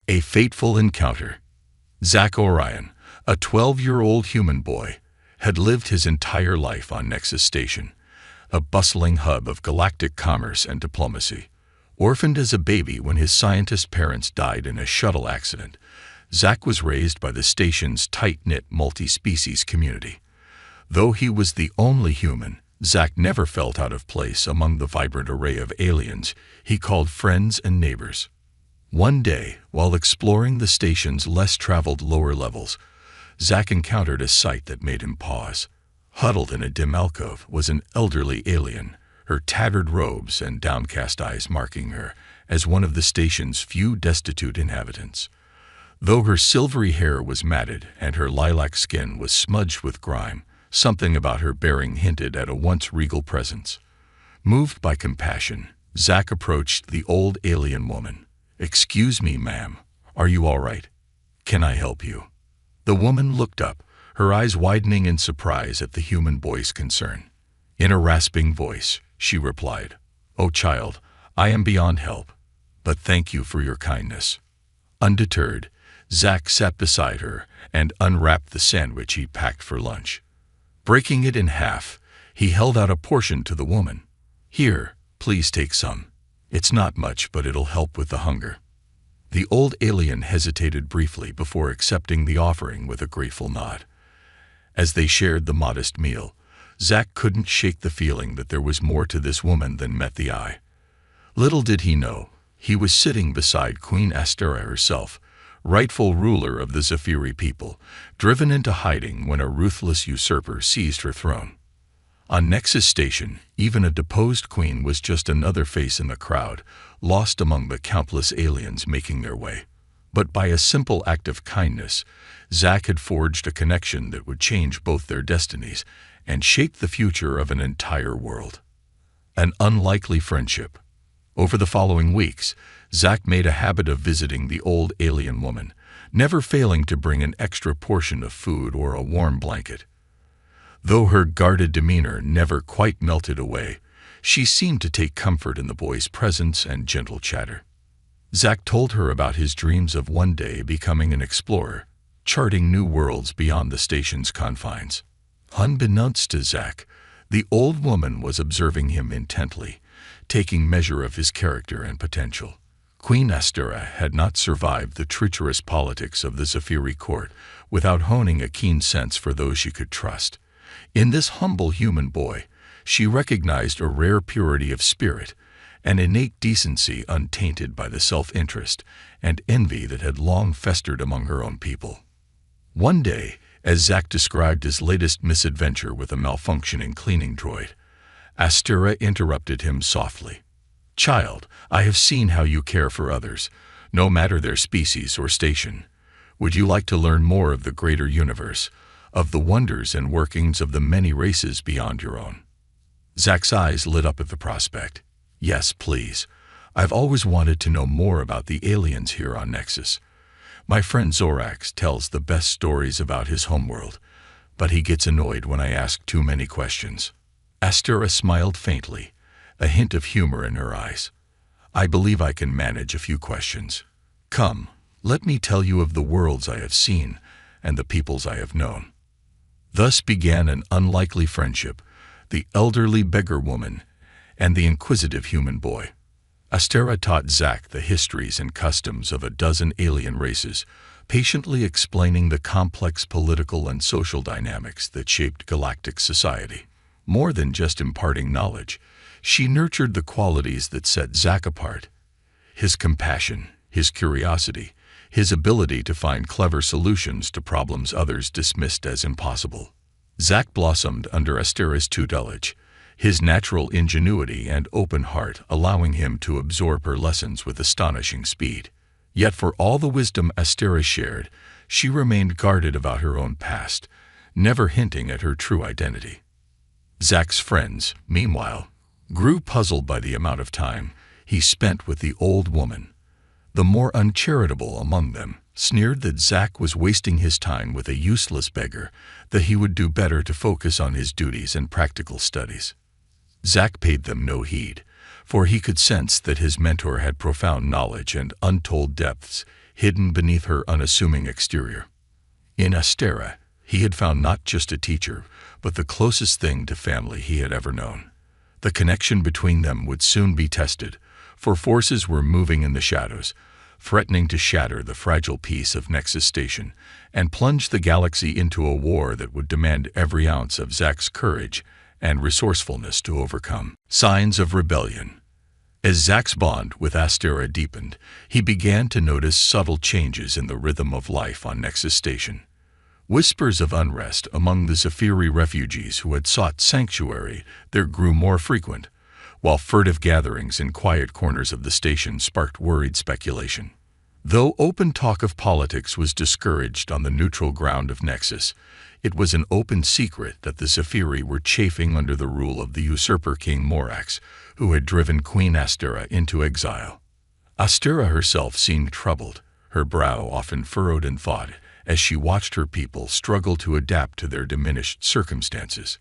A fateful encounter. Zach Orion, a 12-year-old human boy, had lived his entire life on Nexus Station, a bustling hub of galactic commerce and diplomacy. Orphaned as a baby when his scientist parents died in a shuttle accident, Zach was raised by the station's tight-knit multi-species community. Though he was the only human, Zach never felt out of place among the vibrant array of aliens he called friends and neighbors. One day, while exploring the station's less-traveled lower levels, Zach encountered a sight that made him pause. Huddled in a dim alcove was an elderly alien, her tattered robes and downcast eyes marking her as one of the station's few destitute inhabitants. Though her silvery hair was matted and her lilac skin was smudged with grime, something about her bearing hinted at a once regal presence. Moved by compassion, Zach approached the old alien woman. "Excuse me, ma'am. Are you all right? Can I help you?" The woman looked up, her eyes widening in surprise at the human boy's concern. In a rasping voice, she replied, "Oh, child, I am beyond help, but thank you for your kindness." Undeterred, Zach sat beside her and unwrapped the sandwich he packed for lunch. Breaking it in half, he held out a portion to the woman. "Here, please take some. It's not much, but it'll help with the hunger." The old alien hesitated briefly before accepting the offering with a grateful nod. As they shared the modest meal, Zach couldn't shake the feeling that there was more to this woman than met the eye. Little did he know, he was sitting beside Queen Astera herself, rightful ruler of the Zephyri people, driven into hiding when a ruthless usurper seized her throne. On Nexus Station, even a deposed queen was just another face in the crowd, lost among the countless aliens making their way. But by a simple act of kindness, Zach had forged a connection that would change both their destinies and shape the future of an entire world. An unlikely friendship. Over the following weeks, Zach made a habit of visiting the old alien woman, never failing to bring an extra portion of food or a warm blanket. Though her guarded demeanor never quite melted away, she seemed to take comfort in the boy's presence and gentle chatter. Zach told her about his dreams of one day becoming an explorer, charting new worlds beyond the station's confines. Unbeknownst to Zach, the old woman was observing him intently, taking measure of his character and potential. Queen Astera had not survived the treacherous politics of the Zephyri court without honing a keen sense for those she could trust. In this humble human boy, she recognized a rare purity of spirit, an innate decency untainted by the self-interest and envy that had long festered among her own people. One day, as Zach described his latest misadventure with a malfunctioning cleaning droid, Astera interrupted him softly. "Child, I have seen how you care for others, no matter their species or station. Would you like to learn more of the greater universe, of the wonders and workings of the many races beyond your own?" Zach's eyes lit up at the prospect. "Yes, please. I've always wanted to know more about the aliens here on Nexus. My friend Zorax tells the best stories about his homeworld, but he gets annoyed when I ask too many questions." Astera smiled faintly, a hint of humor in her eyes. "I believe I can manage a few questions. Come, let me tell you of the worlds I have seen and the peoples I have known." Thus began an unlikely friendship, the elderly beggar woman and the inquisitive human boy. Astera taught Zach the histories and customs of a dozen alien races, patiently explaining the complex political and social dynamics that shaped galactic society. More than just imparting knowledge, she nurtured the qualities that set Zach apart: his compassion, his curiosity, his ability to find clever solutions to problems others dismissed as impossible. Zach blossomed under Astera's tutelage, his natural ingenuity and open heart allowing him to absorb her lessons with astonishing speed. Yet for all the wisdom Astera shared, she remained guarded about her own past, never hinting at her true identity. Zach's friends, meanwhile, grew puzzled by the amount of time he spent with the old woman. The more uncharitable among them sneered that Zach was wasting his time with a useless beggar, that he would do better to focus on his duties and practical studies. Zach paid them no heed, for he could sense that his mentor had profound knowledge and untold depths hidden beneath her unassuming exterior. In Astera, he had found not just a teacher, but the closest thing to family he had ever known. The connection between them would soon be tested, for forces were moving in the shadows, threatening to shatter the fragile peace of Nexus Station and plunge the galaxy into a war that would demand every ounce of Zack's courage and resourcefulness to overcome. Signs of rebellion. As Zack's bond with Astera deepened, he began to notice subtle changes in the rhythm of life on Nexus Station. Whispers of unrest among the Zephyri refugees who had sought sanctuary there grew more frequent, while furtive gatherings in quiet corners of the station sparked worried speculation. Though open talk of politics was discouraged on the neutral ground of Nexus, it was an open secret that the Zephyri were chafing under the rule of the usurper King Morax, who had driven Queen Astera into exile. Astera herself seemed troubled, her brow often furrowed in thought, as she watched her people struggle to adapt to their diminished circumstances.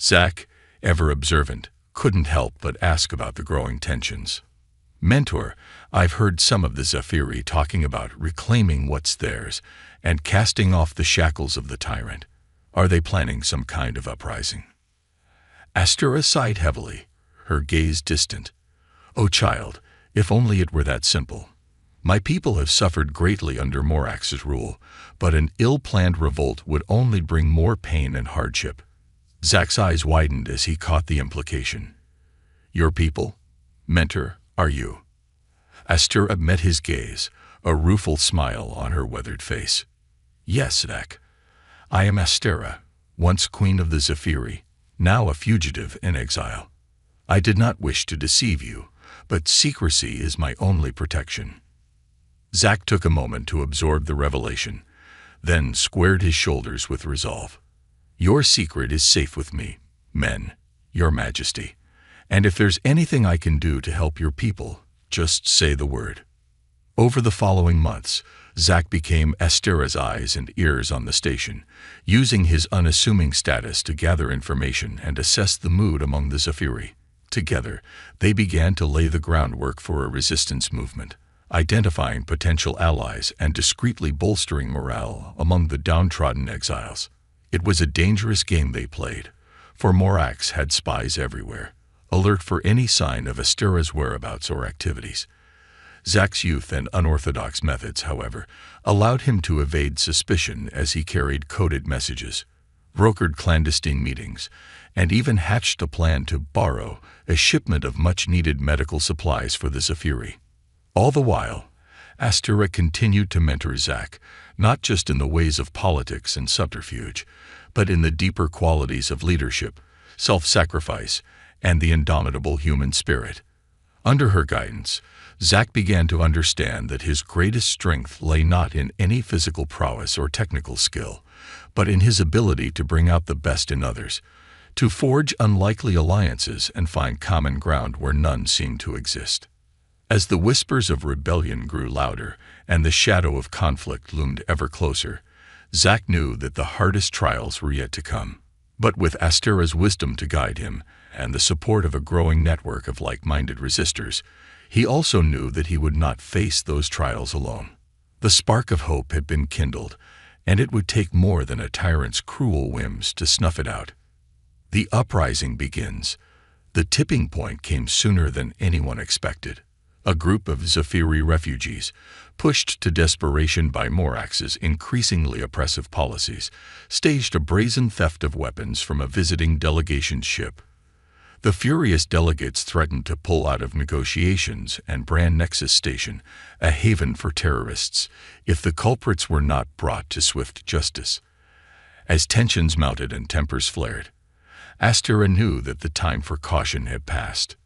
Zack, ever observant, couldn't help but ask about the growing tensions. "Mentor, I've heard some of the Zephyri talking about reclaiming what's theirs and casting off the shackles of the tyrant. Are they planning some kind of uprising?" Astera sighed heavily, her gaze distant. "Oh child, if only it were that simple. My people have suffered greatly under Morax's rule, but an ill-planned revolt would only bring more pain and hardship." Zack's eyes widened as he caught the implication. "Your people? Mentor, are you?" Astera met his gaze, a rueful smile on her weathered face. "Yes, Zack. I am Astera, once queen of the Zephyri, now a fugitive in exile. I did not wish to deceive you, but secrecy is my only protection." Zack took a moment to absorb the revelation, then squared his shoulders with resolve. "Your secret is safe with me, Men, Your Majesty, and if there's anything I can do to help your people, just say the word." Over the following months, Zack became Astera's eyes and ears on the station, using his unassuming status to gather information and assess the mood among the Zephyri. Together, they began to lay the groundwork for a resistance movement, identifying potential allies and discreetly bolstering morale among the downtrodden exiles. It was a dangerous game they played, for Morax had spies everywhere, alert for any sign of Astera's whereabouts or activities. Zack's youth and unorthodox methods, however, allowed him to evade suspicion as he carried coded messages, brokered clandestine meetings, and even hatched a plan to borrow a shipment of much-needed medical supplies for the Zephyri. All the while, Astera continued to mentor Zack, not just in the ways of politics and subterfuge, but in the deeper qualities of leadership, self-sacrifice, and the indomitable human spirit. Under her guidance, Zack began to understand that his greatest strength lay not in any physical prowess or technical skill, but in his ability to bring out the best in others, to forge unlikely alliances and find common ground where none seemed to exist. As the whispers of rebellion grew louder and the shadow of conflict loomed ever closer, Zack knew that the hardest trials were yet to come. But with Astera's wisdom to guide him and the support of a growing network of like-minded resistors, he also knew that he would not face those trials alone. The spark of hope had been kindled, and it would take more than a tyrant's cruel whims to snuff it out. The uprising begins. The tipping point came sooner than anyone expected. A group of Zephyri refugees, pushed to desperation by Morax's increasingly oppressive policies, staged a brazen theft of weapons from a visiting delegation's ship. The furious delegates threatened to pull out of negotiations and brand Nexus Station a haven for terrorists if the culprits were not brought to swift justice. As tensions mounted and tempers flared, Astera knew that the time for caution had passed.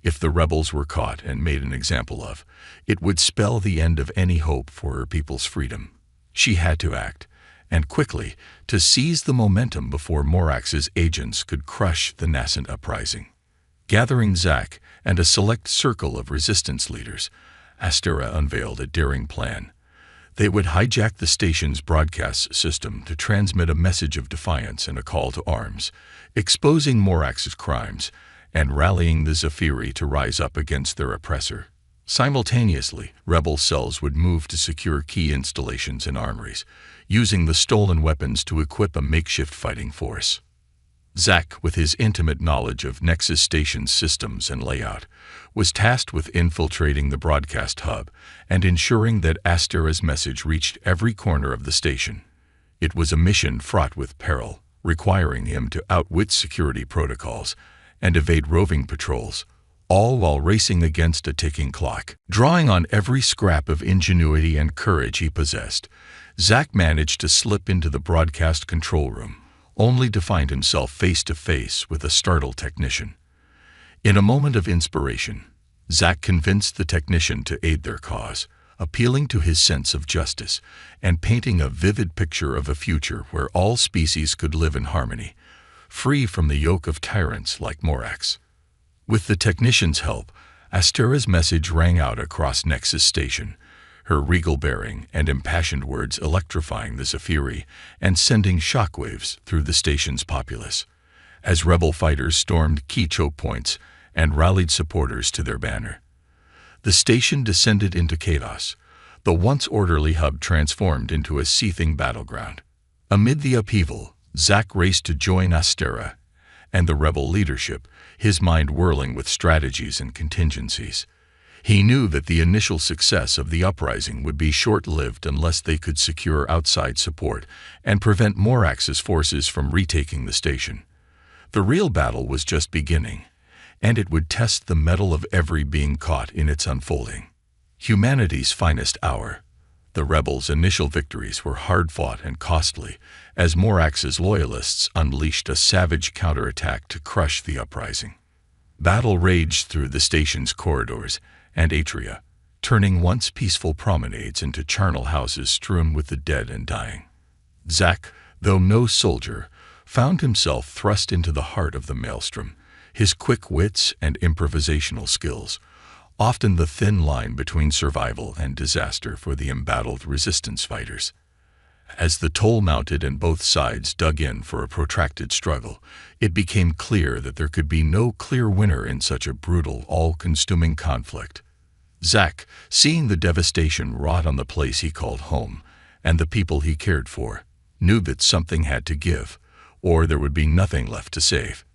If the rebels were caught and made an example of, it would spell the end of any hope for her people's freedom. She had to act, and quickly, to seize the momentum before Morax's agents could crush the nascent uprising. Gathering Zack and a select circle of resistance leaders, Astera unveiled a daring plan. They would hijack the station's broadcast system to transmit a message of defiance and a call to arms, exposing Morax's crimes and rallying the Zephyri to rise up against their oppressor. Simultaneously, rebel cells would move to secure key installations and armories, using the stolen weapons to equip a makeshift fighting force. Zack, with his intimate knowledge of Nexus Station's systems and layout, was tasked with infiltrating the broadcast hub and ensuring that Astera's message reached every corner of the station. It was a mission fraught with peril, requiring him to outwit security protocols and evade roving patrols, all while racing against a ticking clock. Drawing on every scrap of ingenuity and courage he possessed, Zack managed to slip into the broadcast control room, only to find himself face to face with a startled technician. In a moment of inspiration, Zack convinced the technician to aid their cause, appealing to his sense of justice and painting a vivid picture of a future where all species could live in harmony, free from the yoke of tyrants like Orcs. With the technician's help, Astera's message rang out across Nexus Station, her regal bearing and impassioned words electrifying the Zephyri and sending shockwaves through the station's populace. As rebel fighters stormed key choke points and rallied supporters to their banner, the station descended into chaos. The once orderly hub transformed into a seething battleground. Amid the upheaval, Zack raced to join Astera and the rebel leadership, his mind whirling with strategies and contingencies. He knew that the initial success of the uprising would be short-lived unless they could secure outside support and prevent Morax's forces from retaking the station. The real battle was just beginning, and it would test the mettle of every being caught in its unfolding. Humanity's finest hour. The rebels' initial victories were hard-fought and costly, as Morax's loyalists unleashed a savage counterattack to crush the uprising. Battle raged through the station's corridors and atria, turning once peaceful promenades into charnel houses strewn with the dead and dying. Zack, though no soldier, found himself thrust into the heart of the maelstrom, his quick wits and improvisational skills, often the thin line between survival and disaster for the embattled resistance fighters. As the toll mounted and both sides dug in for a protracted struggle, it became clear that there could be no clear winner in such a brutal, all-consuming conflict. Zack, seeing the devastation wrought on the place he called home and the people he cared for, knew that something had to give, or there would be nothing left to save.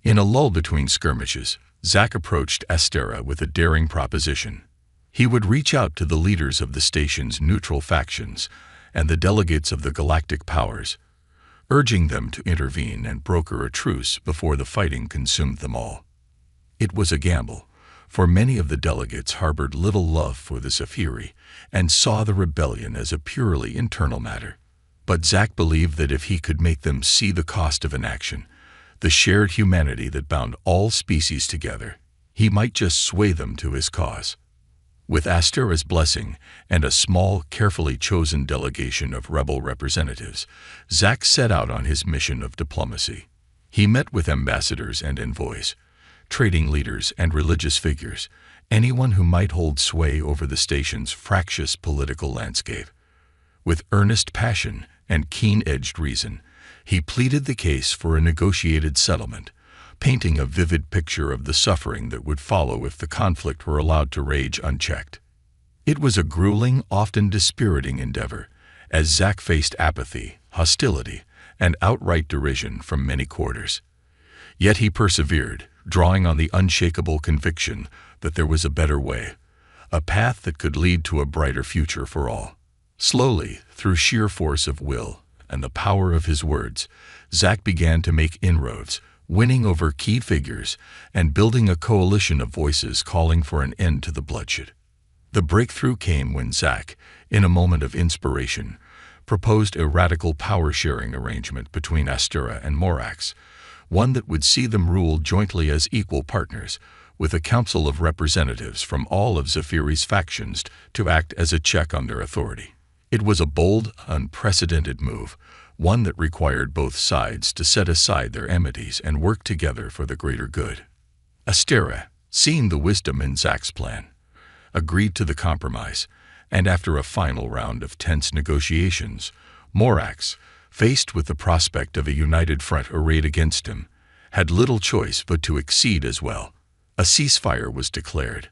In a lull between skirmishes, Zack approached Astera with a daring proposition. He would reach out to the leaders of the station's neutral factions and the delegates of the galactic powers, urging them to intervene and broker a truce before the fighting consumed them all. It was a gamble, for many of the delegates harbored little love for the Zephyri and saw the rebellion as a purely internal matter. But Zack believed that if he could make them see the cost of inaction, the shared humanity that bound all species together, he might just sway them to his cause. With Astera's blessing and a small, carefully chosen delegation of rebel representatives, Zack set out on his mission of diplomacy. He met with ambassadors and envoys, trading leaders and religious figures, anyone who might hold sway over the station's fractious political landscape. With earnest passion and keen-edged reason, he pleaded the case for a negotiated settlement, painting a vivid picture of the suffering that would follow if the conflict were allowed to rage unchecked. It was a grueling, often dispiriting endeavor, as Zack faced apathy, hostility, and outright derision from many quarters. Yet he persevered, drawing on the unshakable conviction that there was a better way, a path that could lead to a brighter future for all. Slowly, through sheer force of will and the power of his words, Zack began to make inroads, winning over key figures and building a coalition of voices calling for an end to the bloodshed. The breakthrough came when Zack, in a moment of inspiration, proposed a radical power-sharing arrangement between Astera and Morax, one that would see them rule jointly as equal partners, with a council of representatives from all of Zephyri's factions to act as a check on their authority. It was a bold, unprecedented move, one that required both sides to set aside their enmities and work together for the greater good. Astera, seeing the wisdom in Zack's plan, agreed to the compromise, and after a final round of tense negotiations, Morax, faced with the prospect of a united front arrayed against him, had little choice but to accede as well. A ceasefire was declared,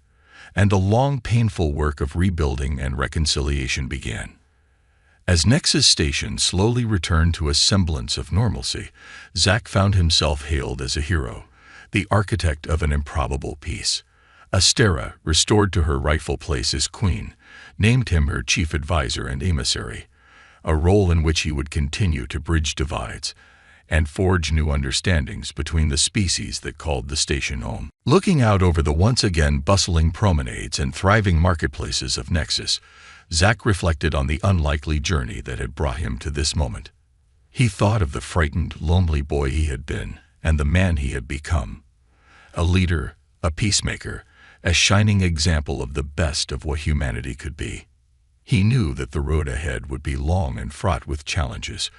and the long, painful work of rebuilding and reconciliation began. As Nexus Station slowly returned to a semblance of normalcy, Zack found himself hailed as a hero, the architect of an improbable peace. Astera, restored to her rightful place as queen, named him her chief advisor and emissary, a role in which he would continue to bridge divides and forge new understandings between the species that called the station home. Looking out over the once again bustling promenades and thriving marketplaces of Nexus, Zack reflected on the unlikely journey that had brought him to this moment. He thought of the frightened, lonely boy he had been and the man he had become. A leader, a peacemaker, a shining example of the best of what humanity could be. He knew that the road ahead would be long and fraught with challenges,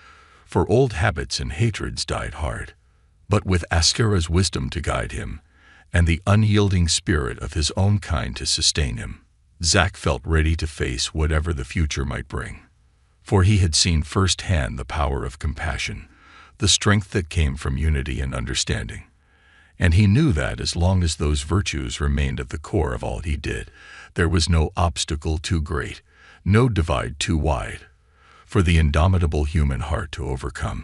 for old habits and hatreds died hard. But with Astera's wisdom to guide him, and the unyielding spirit of his own kind to sustain him, Zack felt ready to face whatever the future might bring. For he had seen firsthand the power of compassion, the strength that came from unity and understanding. And he knew that as long as those virtues remained at the core of all he did, there was no obstacle too great, no divide too wide, for the indomitable human heart to overcome.